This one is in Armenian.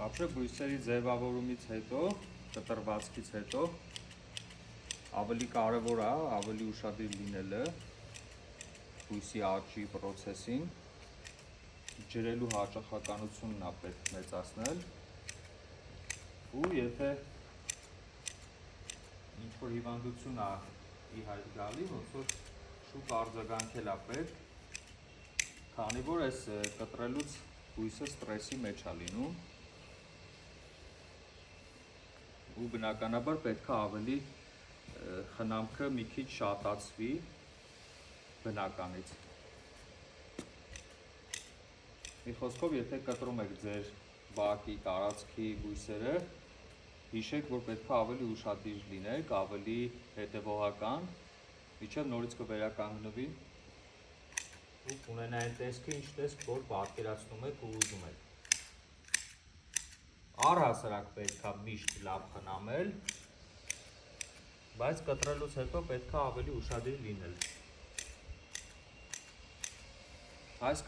Ապրե բույսերի ձևավորումից հետո, կտրվածքից հետո ավելի կարևոր է, ավելի ուշադիր լինելը բույսի աճի պրոցեսին, ջրելու հաճախականությունն է պետք մեծացնել ու եթե ինչ-որ հիվանդություն է ի հայտ գալի, ոնց որ շուտ արձագանքել է պետք, քանի որ այս կտրելուց բույսը ստրեսի մեջ է լինում ու բնականաբար պետք է ավելի խնամքը մի քիչ շատացվի բնականից։ Մի խոսքով, եթե կտրում եք ձեր բակի, տարածքի բույսերը, հիշեք, որ պետք է ավելի ուշադիր լինեք, ավելի հետևողական, մինչև նորից կվերականգնվի ու կունենա այն տեսքը, ինչ տեսք, որ պատկերացնում եք ու ուզում եք։ Առհասարակ պետք է միշտ լավ խնամել, բայց կտրելուց հետո պետք է ավելի ուշադիր լինել։ Այս